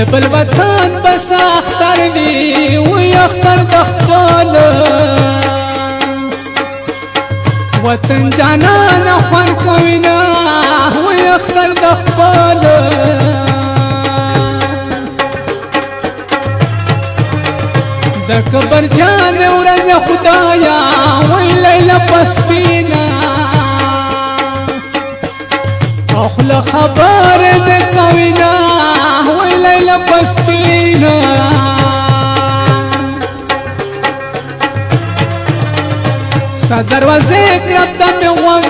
بل وطن بس اختر دی وی اختر دخبال وطن جانان خوان کوینا وی اختر دخبال د کبر جان ورځ خدایا وی لیلا پسپینا اخل خبر د کوینا وی لیلا پسپینا ستا دروازه کرب تا می غوږ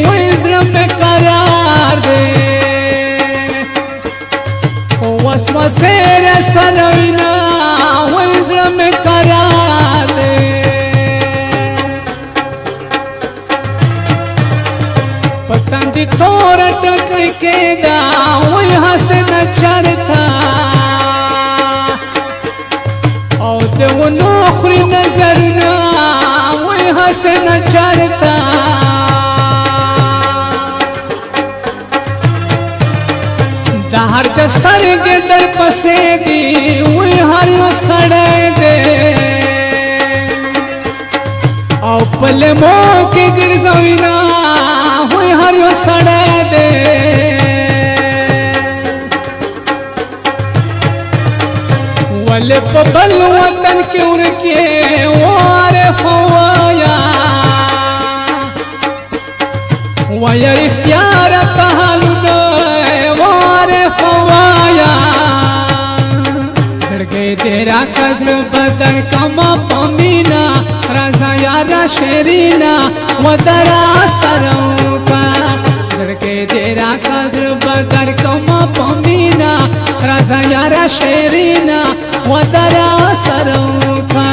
وی زړه می قرار دی خو وسوسې راسره وینا وی زړه می قرار دی پتن دی تور ټکری کېدا وی حسن چرتا او دیونو خوري نظرنا وی حسن چرتا دا هر چا سترګې در پسې دی وی هر یو سړی دی او پلمو کې ګرځوینا وی هر یو سړی دی ولې په بل وطن کې ورکې واره خوایا ویا اختیار ته حالونه واره خوایا زړګې تیرا کزر بدر کما پمینا رضا یارا شیرینا ودرا سروکا زړګې تیرا کزر بدر کما پمینا رضا یارا شیرینا ودرا سروکا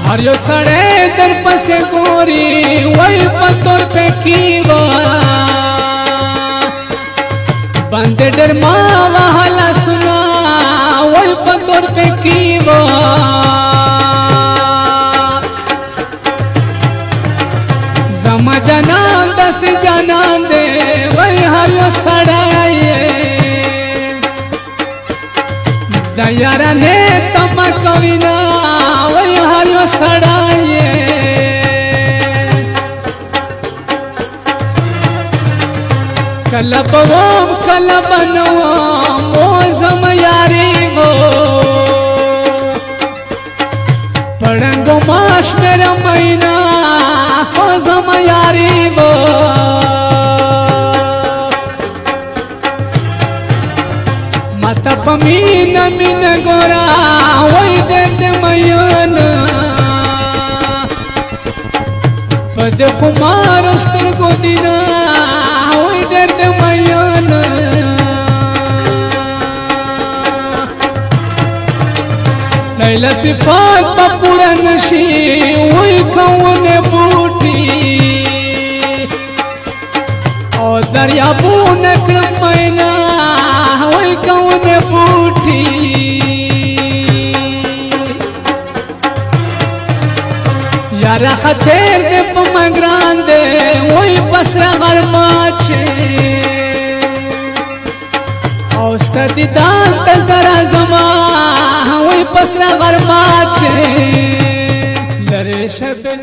हर यो सड़े दर पसे गोरी वही पत्थर पे कीवा बंदे डर मावा हला सुना वही पत्थर पे कीवा जमा जानन दस जानन दे वही हर यो सड़ाए दयारा ने तम कविना वही हर यो सड़ाए कलबवम कलबनवम मोजम यारी वो पड़ंगो माश मेरा महीना मोजम यारी वो मत पमीन मिन गोरा वही दर्द मयन पद कुमार स्तर को दिना वही दर्द मयन लैला सिफात पपूरा नशी वही कौन बूटी और दरिया बून क्रम मैना वही कौन बूटी यारा खतेर दे पमग्रान दे वही पसरा गरमाचे औस्ती दांत जरा जमा वही पसरा गरमाचे लरे शबल